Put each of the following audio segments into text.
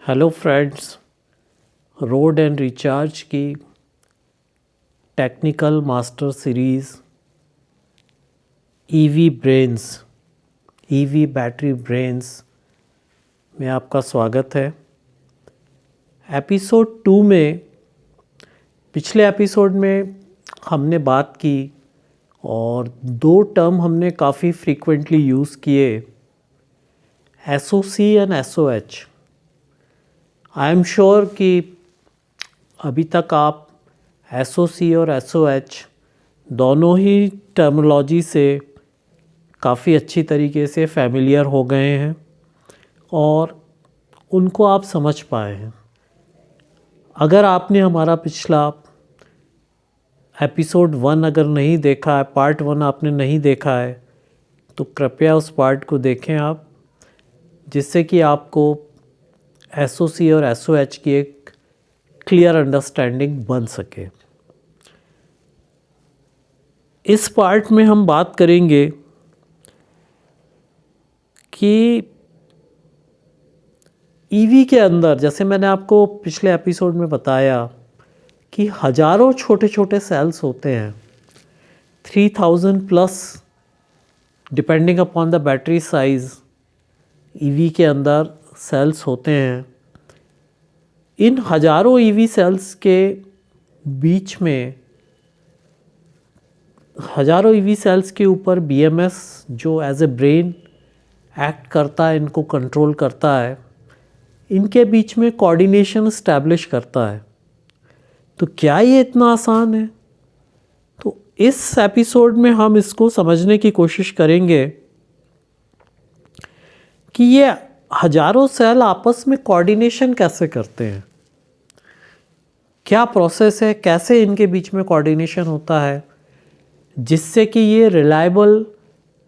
Hello friends, road and recharge की technical master series EV brains, EV battery brains में आपका स्वागत है। एपिसोड 2 में, पिछले एपिसोड में हमने बात की और दो टर्म हमने काफ़ी फ्रीक्वेंटली यूज़ किए, SOC and SOH। I am sure कि अभी तक आप SOC और SOH दोनों ही टर्मिनोलॉजी से काफ़ी अच्छी तरीके से फैमिलियर हो गए हैं और उनको आप समझ पाए हैं। अगर आपने हमारा पिछला एपिसोड 1 अगर नहीं देखा है, पार्ट 1 आपने नहीं देखा है, तो कृपया उस पार्ट को देखें आप, जिससे कि आपको SOC और SOH की एक क्लियर अंडरस्टैंडिंग बन सके। इस पार्ट में हम बात करेंगे कि ईवी के अंदर, जैसे मैंने आपको पिछले एपिसोड में बताया कि हज़ारों छोटे छोटे सेल्स होते हैं, 3000 plus depending upon the battery size EV के अंदर सेल्स होते हैं। इन हज़ारों ईवी सेल्स के बीच में, हज़ारों ईवी सेल्स के ऊपर BMS जो एज ए ब्रेन एक्ट करता है, इनको कंट्रोल करता है, इनके बीच में कोऑर्डिनेशन इस्टेब्लिश करता है। तो क्या ये इतना आसान है? तो इस एपिसोड में हम इसको समझने की कोशिश करेंगे कि ये हज़ारों सेल आपस में कोऑर्डिनेशन कैसे करते हैं, क्या प्रोसेस है, कैसे इनके बीच में कोऑर्डिनेशन होता है, जिससे कि ये रिलायबल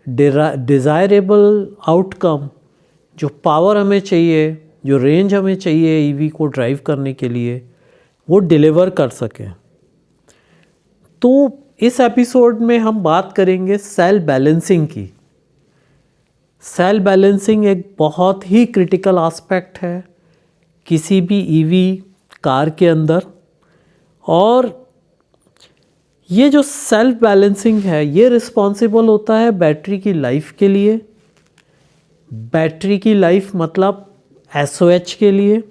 डिज़ायरेबल आउटकम, जो पावर हमें चाहिए, जो रेंज हमें चाहिए ईवी को ड्राइव करने के लिए, वो डिलीवर कर सकें। तो इस एपिसोड में हम बात करेंगे सेल बैलेंसिंग की। सेल बैलेंसिंग एक बहुत ही क्रिटिकल एस्पेक्ट है किसी भी ईवी कार के अंदर, और ये जो सेल्फ बैलेंसिंग है, ये रिस्पॉन्सिबल होता है बैटरी की लाइफ के लिए। बैटरी की लाइफ मतलब SOH के लिए,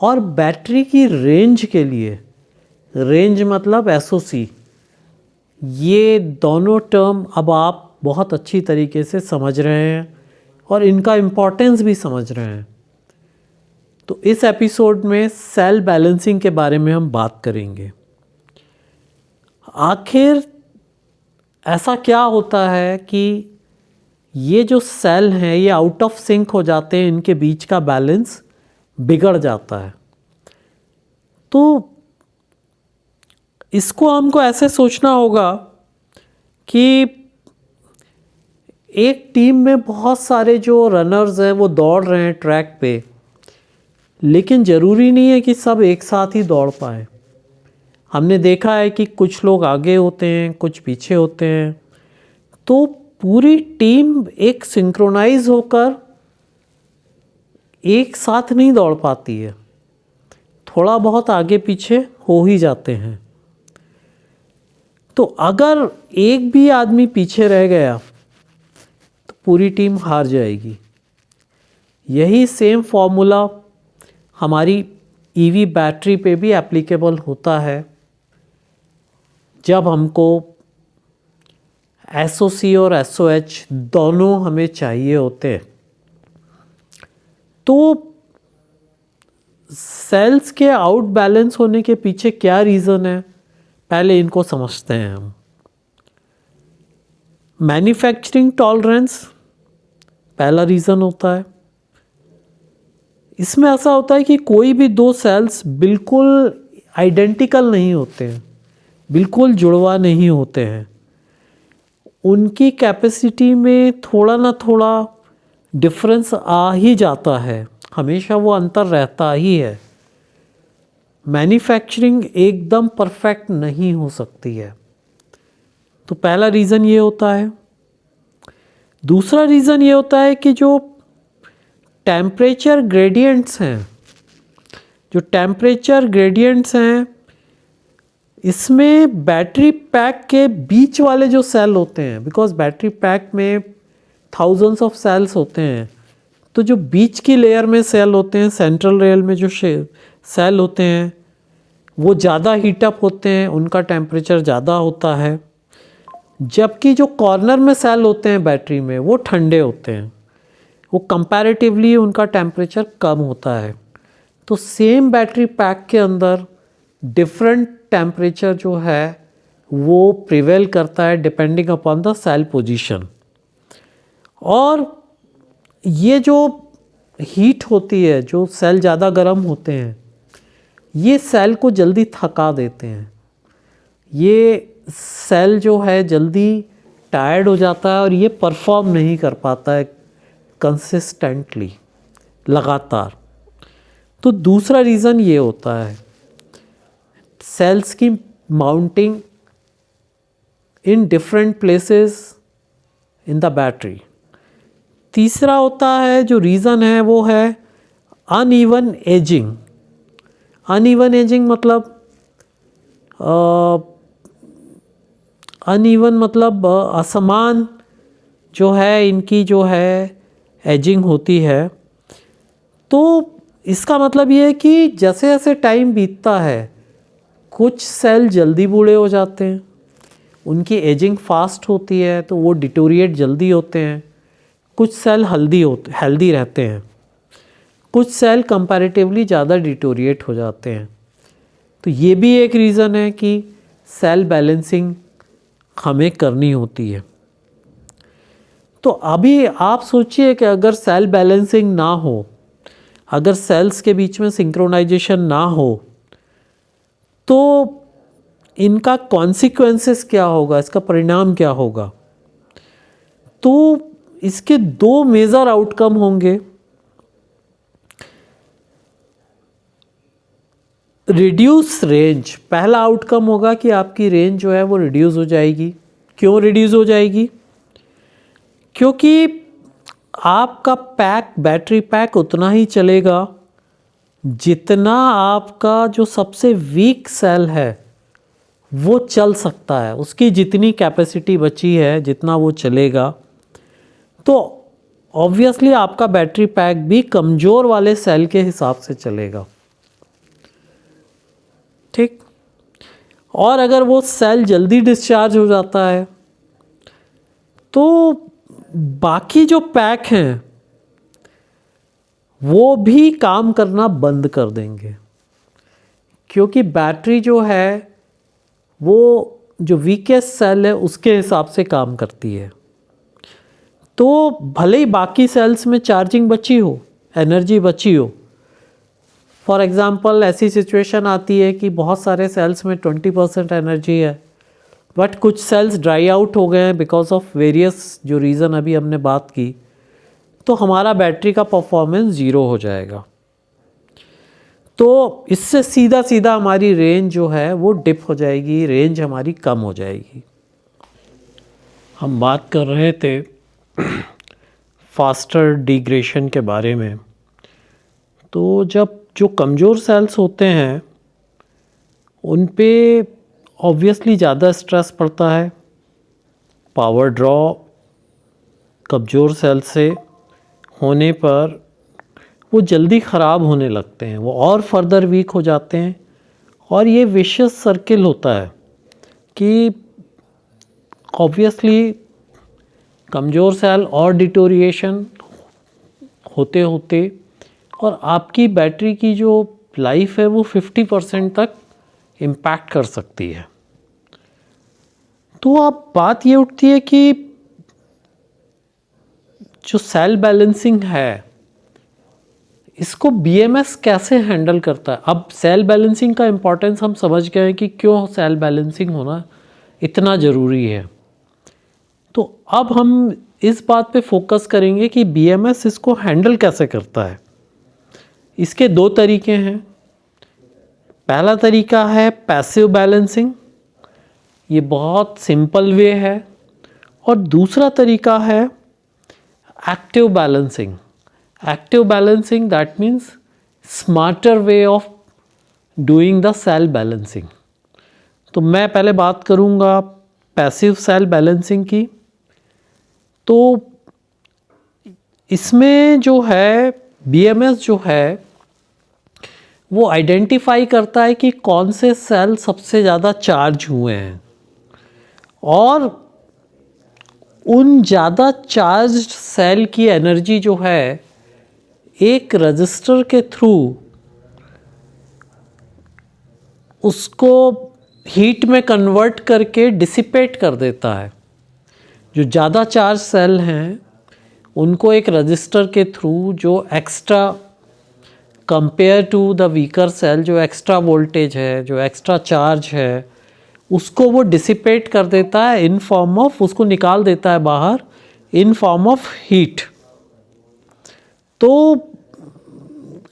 और बैटरी की रेंज के लिए, रेंज मतलब SOC। ये दोनों टर्म अब आप बहुत अच्छी तरीके से समझ रहे हैं और इनका इम्पोर्टेंस भी समझ रहे हैं। तो इस एपिसोड में सेल बैलेंसिंग के बारे में हम बात करेंगे। आखिर ऐसा क्या होता है कि ये जो सेल हैं, ये आउट ऑफ सिंक हो जाते हैं, इनके बीच का बैलेंस बिगड़ जाता है। तो इसको हमको ऐसे सोचना होगा कि एक टीम में बहुत सारे जो रनर्स हैं वो दौड़ रहे हैं ट्रैक पे, लेकिन ज़रूरी नहीं है कि सब एक साथ ही दौड़ पाए। हमने देखा है कि कुछ लोग आगे होते हैं, कुछ पीछे होते हैं। तो पूरी टीम एक सिंक्रोनाइज होकर एक साथ नहीं दौड़ पाती है, थोड़ा बहुत आगे पीछे हो ही जाते हैं। तो अगर एक भी आदमी पीछे रह गया तो पूरी टीम हार जाएगी। यही सेम फॉर्मूला हमारी ईवी बैटरी पे भी एप्लीकेबल होता है। जब हमको SOC और SOH दोनों हमें चाहिए होते हैं, तो सेल्स के आउट बैलेंस होने के पीछे क्या रीज़न है, पहले इनको समझते हैं हम। मैन्युफैक्चरिंग टॉलरेंस पहला रीज़न होता है। इसमें ऐसा होता है कि कोई भी दो सेल्स बिल्कुल आइडेंटिकल नहीं होते हैं, बिल्कुल जुड़वा नहीं होते हैं। उनकी कैपेसिटी में थोड़ा ना थोड़ा डिफरेंस आ ही जाता है, हमेशा वो अंतर रहता ही है। मैन्युफैक्चरिंग एकदम परफेक्ट नहीं हो सकती है। तो पहला रीज़न ये होता है। दूसरा रीज़न ये होता है कि जो टेम्परेचर ग्रेडियंट्स हैं, जो टेम्परेचर ग्रेडियंट्स हैं, इसमें बैटरी पैक के बीच वाले जो सेल होते हैं, बिकॉज बैटरी पैक में थाउजेंड्स ऑफ सेल्स होते हैं, तो जो बीच की लेयर में सेल होते हैं, सेंट्रल रेल में जो सेल होते हैं, वो ज़्यादा हीटअप होते हैं, उनका टेम्परेचर ज़्यादा होता है, जबकि जो कॉर्नर में सेल होते हैं बैटरी में वो ठंडे होते हैं, वो कंपैरेटिवली उनका टेम्परेचर कम होता है। तो सेम बैटरी पैक के अंदर डिफरेंट टेम्परेचर जो है वो प्रिवेल करता है depending upon the cell position. और ये जो हीट होती है, जो सेल ज़्यादा गर्म होते हैं, ये सेल को जल्दी थका देते हैं, ये सेल जो है जल्दी टायर्ड हो जाता है और ये परफॉर्म नहीं कर पाता है कंसिस्टेंटली, लगातार। तो दूसरा रीज़न ये होता है सेल्स की mounting in different places in the battery. तीसरा होता है जो रीज़न है वो है अनइवन एजिंग। अनइवन एजिंग मतलब अनइवन मतलब असमान जो है इनकी जो है एजिंग होती है। तो इसका मतलब ये है कि जैसे जैसे टाइम बीतता है कुछ सेल जल्दी बूढ़े हो जाते हैं, उनकी एजिंग फास्ट होती है तो वो डिटोरिएट जल्दी होते हैं। कुछ सेल हेल्दी रहते हैं, कुछ सेल कंपैरेटिवली ज़्यादा डिटोरिएट हो जाते हैं। तो ये भी एक रीज़न है कि सेल बैलेंसिंग हमें करनी होती है। तो अभी आप सोचिए कि अगर सेल बैलेंसिंग ना हो, अगर सेल्स के बीच में सिंक्रोनाइजेशन ना हो, तो इनका कॉन्सिक्वेंसेस क्या होगा, इसका परिणाम क्या होगा? तो इसके दो मेजर आउटकम होंगे। रिड्यूस रेंज, पहला आउटकम होगा कि आपकी रेंज जो है वो रिड्यूस हो जाएगी। क्यों रिड्यूस हो जाएगी? क्योंकि आपका बैटरी पैक उतना ही चलेगा जितना आपका जो सबसे वीक सेल है वो चल सकता है, उसकी जितनी कैपेसिटी बची है, जितना वो चलेगा। तो ऑब्वियसली आपका बैटरी पैक भी कमज़ोर वाले सेल के हिसाब से चलेगा, ठीक। और अगर वो सेल जल्दी डिस्चार्ज हो जाता है तो बाकी जो पैक हैं वो भी काम करना बंद कर देंगे, क्योंकि बैटरी जो है वो जो वीकेस्ट सेल है उसके हिसाब से काम करती है। तो भले ही बाकी सेल्स में चार्जिंग बची हो, एनर्जी बची हो, फॉर एग्ज़ाम्पल ऐसी सिचुएशन आती है कि बहुत सारे सेल्स में 20% एनर्जी है, बट कुछ सेल्स ड्राई आउट हो गए हैं बिकॉज ऑफ वेरियस जो रीज़न अभी हमने बात की, तो हमारा बैटरी का परफॉर्मेंस ज़ीरो हो जाएगा। तो इससे सीधा सीधा हमारी रेंज जो है वो डिप हो जाएगी, रेंज हमारी कम हो जाएगी। हम बात कर रहे थे फास्टर डिग्रेडेशन के बारे में। तो जब जो कमज़ोर सेल्स होते हैं उन पे ऑब्वियसली ज़्यादा स्ट्रेस पड़ता है, पावर ड्रॉ कमज़ोर सेल से होने पर वो जल्दी ख़राब होने लगते हैं, वो और फर्दर वीक हो जाते हैं, और ये विशियस सर्किल होता है कि ऑब्वियसली कमज़ोर सेल और डिटोरिएशन होते होते और आपकी बैटरी की जो लाइफ है वो 50% तक इम्पैक्ट कर सकती है। तो अब बात ये उठती है कि जो सेल बैलेंसिंग है इसको बीएमएस कैसे हैंडल करता है। अब सेल बैलेंसिंग का इम्पोर्टेंस हम समझ गए हैं कि क्यों सेल बैलेंसिंग होना इतना ज़रूरी है। तो अब हम इस बात पे फोकस करेंगे कि बीएमएस इसको हैंडल कैसे करता है। इसके दो तरीके हैं। पहला तरीका है पैसिव बैलेंसिंग, ये बहुत सिंपल वे है, और दूसरा तरीका है active balancing. Active balancing that means smarter way of doing the cell balancing. तो मैं पहले बात करूँगा पैसिव सेल बैलेंसिंग की। तो इसमें जो है BMS जो है वो आइडेंटिफाई करता है कि कौन से सेल सबसे ज़्यादा चार्ज हुए हैं, और उन ज़्यादा चार्ज्ड सेल की एनर्जी जो है एक रजिस्टर के थ्रू उसको हीट में कन्वर्ट करके डिसिपेट कर देता है। जो ज़्यादा चार्ज सेल हैं उनको एक रजिस्टर के थ्रू जो extra compare to the weaker cell, जो एक्स्ट्रा वोल्टेज है, जो एक्स्ट्रा चार्ज है, उसको वो डिसिपेट कर देता है इन फॉर्म ऑफ, उसको निकाल देता है बाहर इन फॉर्म ऑफ हीट। तो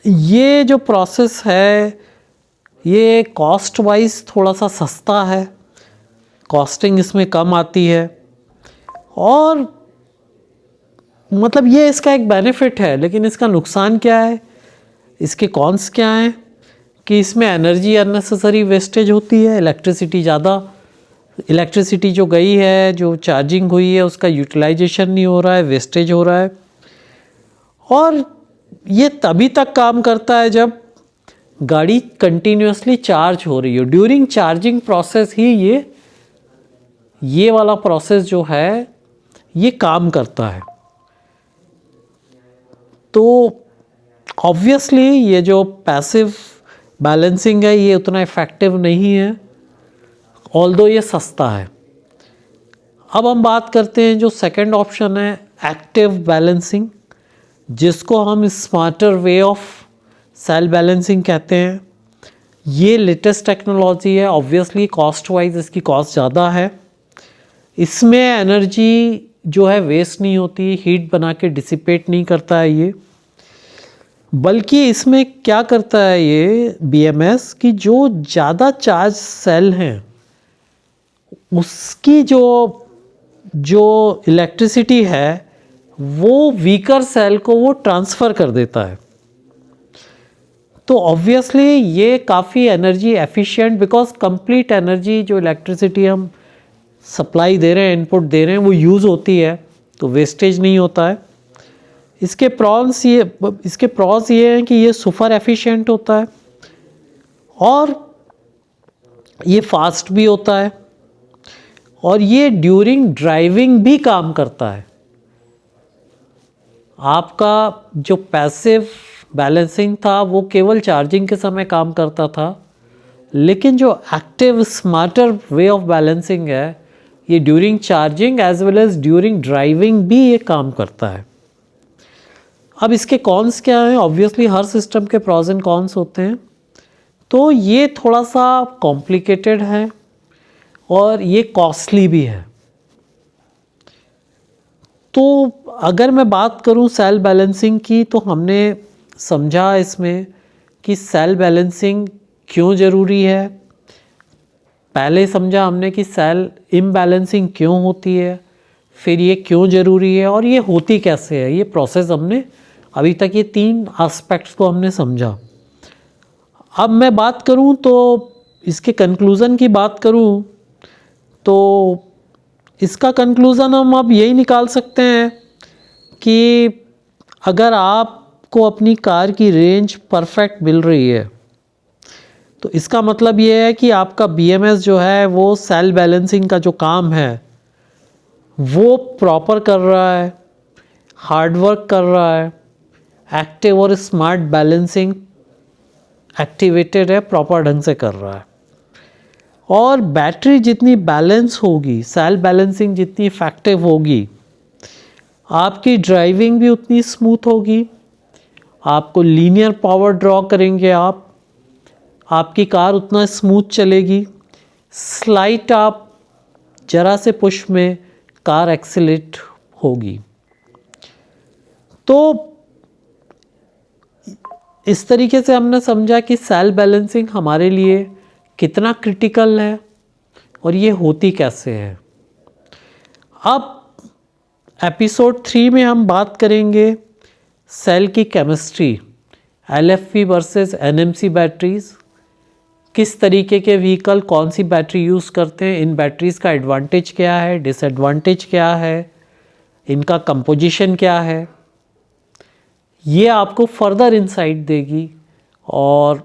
ये जो प्रोसेस है ये कॉस्ट वाइज थोड़ा सा सस्ता है, कॉस्टिंग इसमें कम आती है, और मतलब ये इसका एक बेनिफिट है। लेकिन इसका नुकसान क्या है, इसके कॉन्स क्या हैं कि इसमें एनर्जी अननेसेसरी वेस्टेज होती है। इलेक्ट्रिसिटी जो गई है, जो चार्जिंग हुई है, उसका यूटिलाइजेशन नहीं हो रहा है, वेस्टेज हो रहा है। और ये तभी तक काम करता है जब गाड़ी कंटिन्यूसली चार्ज हो रही हो। ड्यूरिंग चार्जिंग प्रोसेस ही ये वाला प्रोसेस जो है ये काम करता है। तो ऑब्वियसली ये जो पैसिव बैलेंसिंग है ये उतना इफ़ेक्टिव नहीं है, ऑल्दो ये सस्ता है। अब हम बात करते हैं जो सेकंड ऑप्शन है एक्टिव बैलेंसिंग, जिसको हम smarter way of cell balancing कहते हैं। ये लेटेस्ट टेक्नोलॉजी है, ऑब्वियसली कॉस्ट वाइज इसकी कॉस्ट ज़्यादा है। इसमें एनर्जी जो है वेस्ट नहीं होती, हीट बना के डिसिपेट नहीं करता है ये, बल्कि इसमें क्या करता है ये BMS कि जो ज़्यादा चार्ज सेल हैं उसकी जो इलेक्ट्रिसिटी है वो वीकर सेल को वो ट्रांसफ़र कर देता है। तो ऑब्वियसली ये काफ़ी energy efficient, because complete energy जो इलेक्ट्रिसिटी हम सप्लाई दे रहे हैं, इनपुट दे रहे हैं, वो यूज़ होती है, तो वेस्टेज नहीं होता है। इसके प्रॉस ये हैं कि ये सुपर एफिशिएंट होता है और ये फास्ट भी होता है, और ये ड्यूरिंग ड्राइविंग भी काम करता है। आपका जो पैसिव बैलेंसिंग था वो केवल चार्जिंग के समय काम करता था, लेकिन जो active smarter way of balancing है ये during charging as well as during driving भी ये काम करता है। अब इसके कॉन्स क्या हैं? ऑब्वियसली हर सिस्टम के प्रॉज एंड कॉन्स होते हैं। तो ये थोड़ा सा कॉम्प्लिकेटेड है और ये कॉस्टली भी है। तो अगर मैं बात करूं सेल बैलेंसिंग की, तो हमने समझा इसमें कि सेल बैलेंसिंग क्यों ज़रूरी है। पहले समझा हमने कि सेल इम्बैलेंसिंग क्यों होती है, फिर ये क्यों ज़रूरी है और ये होती कैसे है। ये प्रोसेस हमने अभी तक ये 3 एस्पेक्ट्स को हमने समझा। अब मैं बात करूं तो इसके कंक्लूज़न की बात करूं तो इसका कंक्लूज़न हम अब यही निकाल सकते हैं कि अगर आपको अपनी कार की रेंज परफेक्ट मिल रही है तो इसका मतलब ये है कि आपका BMS जो है वो सेल बैलेंसिंग का जो काम है वो प्रॉपर कर रहा है, हार्ड वर्क कर रहा है, एक्टिव और स्मार्ट बैलेंसिंग एक्टिवेटेड है, प्रॉपर ढंग से कर रहा है। और बैटरी जितनी बैलेंस होगी, सेल बैलेंसिंग जितनी इफ़ेक्टिव होगी, आपकी ड्राइविंग भी उतनी स्मूथ होगी, आपको लीनियर पावर ड्रॉ करेंगे आपकी कार उतना स्मूथ चलेगी। स्लाइट आप जरा से पुश में कार एक्सीलरेट होगी। तो इस तरीके से हमने समझा कि सेल बैलेंसिंग हमारे लिए कितना क्रिटिकल है और ये होती कैसे है। अब एपिसोड 3 में हम बात करेंगे सेल की chemistry, LFP versus NMC batteries, किस तरीके के व्हीकल कौन सी बैटरी यूज़ करते हैं, इन बैटरीज़ का एडवांटेज क्या है, डिसएडवांटेज क्या है, इनका कंपोजिशन क्या है, ये आपको फर्दर इंसाइट देगी और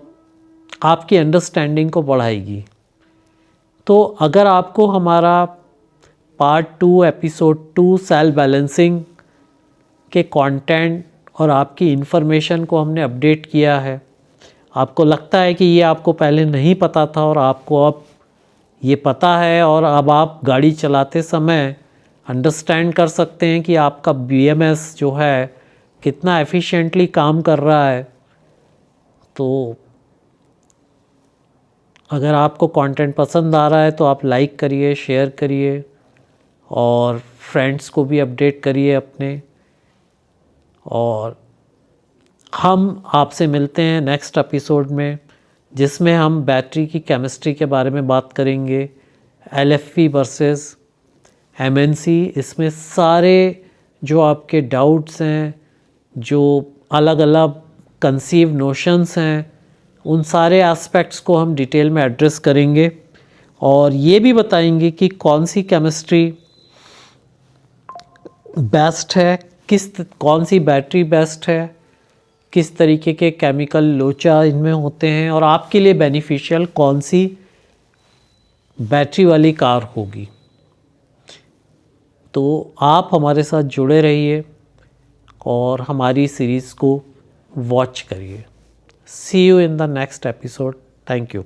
आपकी अंडरस्टैंडिंग को बढ़ाएगी। तो अगर आपको हमारा पार्ट 2 एपिसोड 2 सेल बैलेंसिंग के कंटेंट और आपकी इन्फॉर्मेशन को हमने अपडेट किया है, आपको लगता है कि ये आपको पहले नहीं पता था और आपको अब ये पता है और अब आप गाड़ी चलाते समय अंडरस्टैंड कर सकते हैं कि आपका BMS जो है कितना एफिशिएंटली काम कर रहा है, तो अगर आपको कंटेंट पसंद आ रहा है तो आप लाइक करिए, शेयर करिए और फ्रेंड्स को भी अपडेट करिए अपने। और हम आपसे मिलते हैं नेक्स्ट एपिसोड में, जिसमें हम बैटरी की केमिस्ट्री के बारे में बात करेंगे, LFP वर्सेस MNC। इसमें सारे जो आपके डाउट्स हैं, जो अलग अलग कंसीव नोशंस हैं, उन सारे एस्पेक्ट्स को हम डिटेल में एड्रेस करेंगे और ये भी बताएंगे कि कौन सी केमिस्ट्री बेस्ट है, कौन सी बैटरी बेस्ट है, किस तरीके के केमिकल लोचा इनमें होते हैं और आपके लिए बेनिफिशियल कौन सी बैटरी वाली कार होगी। तो आप हमारे साथ जुड़े रहिए और हमारी सीरीज़ को वॉच करिए। See you in the next episode. Thank you.